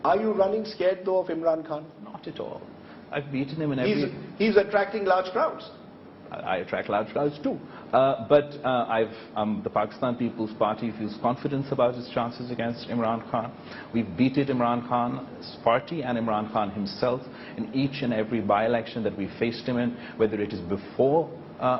Are you running scared though of Imran Khan? Not at all. I've beaten him in every... He's attracting large crowds. I attract large crowds too. The Pakistan People's Party feels confidence about its chances against Imran Khan. We've beaten Imran Khan's party and Imran Khan himself in each and every by-election that we faced him in, whether it is before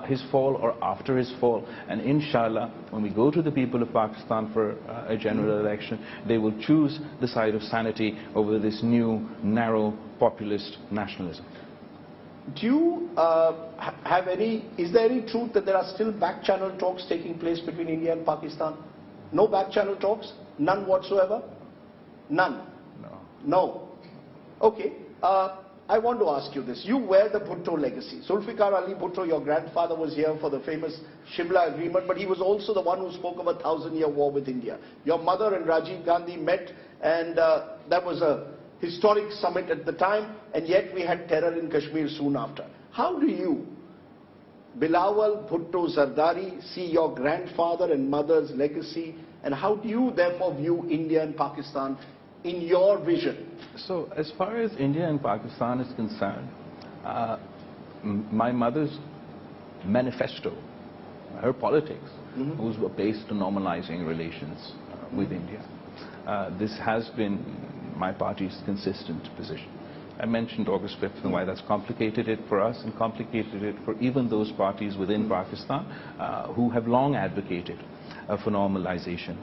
his fall or after his fall. And inshallah, when we go to the people of Pakistan for a general election, they will choose the side of sanity over this new, narrow, populist nationalism. Do you have any, is there any truth that there are still back-channel talks taking place between India and Pakistan? No back-channel talks? None whatsoever? None? No. No. Okay. I want to ask you this. You wear the Bhutto legacy. Zulfikar Ali Bhutto, your grandfather, was here for the famous Shimla Agreement, but he was also the one who spoke of a 1,000-year war with India. Your mother and Rajiv Gandhi met, and that was a historic summit at the time, and yet we had terror in Kashmir soon after. How do you, Bilawal Bhutto Zardari, see your grandfather and mother's legacy, and how do you therefore view India and Pakistan in your vision? So, as far as India and Pakistan is concerned, my mother's manifesto, her politics, was based on normalizing relations with India. This has been my party's consistent position. I mentioned August 5th and why that's complicated it for us and complicated it for even those parties within Pakistan who have long advocated for normalization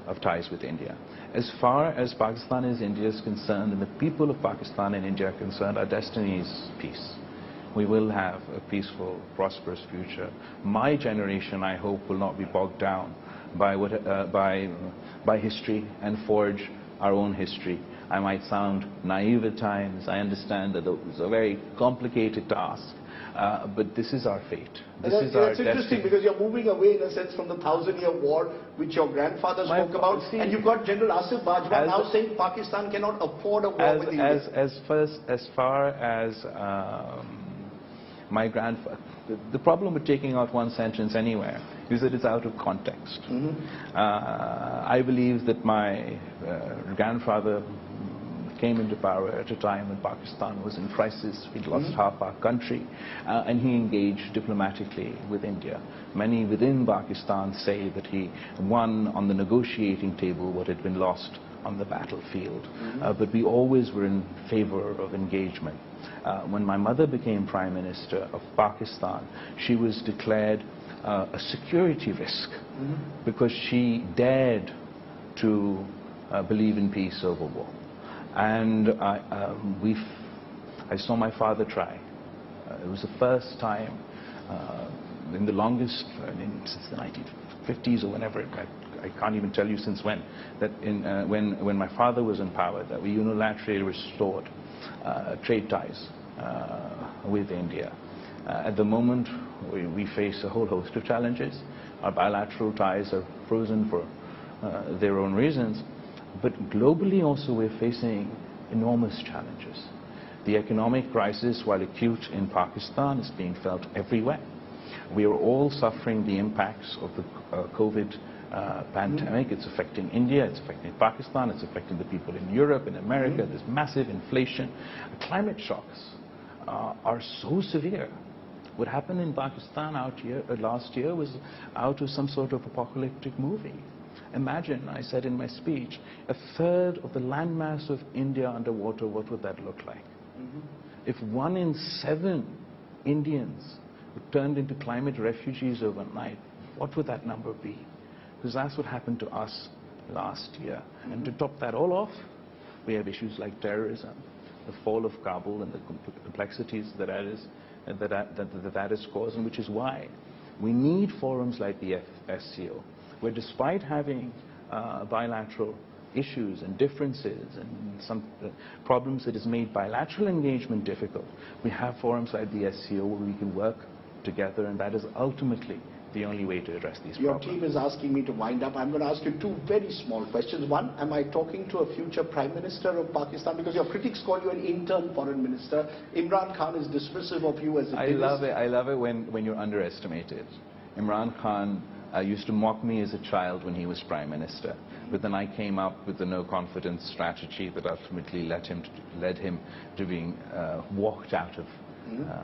of ties with India. As far as Pakistan is India is concerned, and the people of Pakistan and India are concerned, our destiny is peace. We will have a peaceful, prosperous future. My generation, I hope, will not be bogged down by history and forge our own history. I might sound naive at times. I understand that it's a very complicated task. But this is our fate. This is our destiny. It's interesting because you're moving away in a sense from the 1,000-year war which your grandfather spoke about, and you've got General Asif Bajwa now saying Pakistan cannot afford a war with India. As far as my grandfather, the problem with taking out one sentence anywhere is that it's out of context. I believe that my grandfather came into power at a time when Pakistan was in crisis. We'd lost half our country, and he engaged diplomatically with India. Many within Pakistan say that he won on the negotiating table what had been lost on the battlefield. But we always were in favor of engagement. When my mother became Prime Minister of Pakistan, she was declared a security risk because she dared to believe in peace over war. And I saw my father try. It was the first time in the longest, since the 1950s or whenever, I can't even tell you since when, that when my father was in power, that we unilaterally restored trade ties with India. At the moment, we face a whole host of challenges. Our bilateral ties are frozen for their own reasons. But globally also we're facing enormous challenges. The economic crisis, while acute in Pakistan, is being felt everywhere. We are all suffering the impacts of the COVID pandemic. It's affecting India, it's affecting Pakistan, it's affecting the people in Europe, in America. There's massive inflation. Climate shocks are so severe. What happened in Pakistan last year was out of some sort of apocalyptic movie. Imagine, I said in my speech, a third of the landmass of India underwater, what would that look like? If 1 in 7 Indians were turned into climate refugees overnight, what would that number be? Because that's what happened to us last year. And to top that all off, we have issues like terrorism, the fall of Kabul and the complexities that is causing, which is why we need forums like the SCO, where despite having bilateral issues and differences and some problems that has made bilateral engagement difficult, we have forums like the SCO where we can work together, and that is ultimately the only way to address these problems. Your team is asking me to wind up. I'm going to ask you 2 very small questions. One, am I talking to a future Prime Minister of Pakistan? Because your critics call you an intern foreign minister. Imran Khan is dismissive of you as a I love it when you're underestimated. Imran Khan used to mock me as a child when he was Prime Minister. But then I came up with the no-confidence strategy that ultimately led him to being walked out of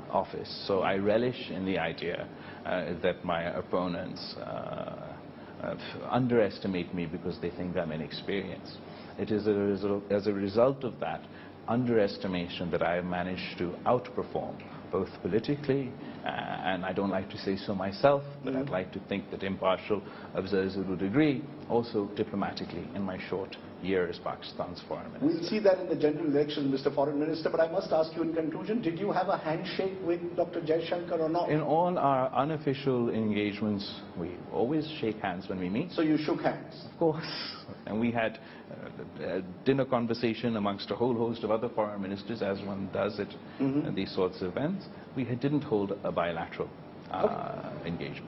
office. So I relish in the idea that my opponents underestimate me because they think I'm inexperienced. It is as a result of that underestimation that I have managed to outperform, both politically, and I don't like to say so myself, but I'd like to think that impartial observers would agree, also diplomatically in my short year as Pakistan's foreign minister. We'll see that in the general election, Mr. Foreign Minister, but I must ask you in conclusion, did you have a handshake with Dr. Jaishankar or not? In all our unofficial engagements, we always shake hands when we meet. So you shook hands? Of course. And we had a dinner conversation amongst a whole host of other foreign ministers, as one does at these sorts of events. We didn't hold a bilateral engagement.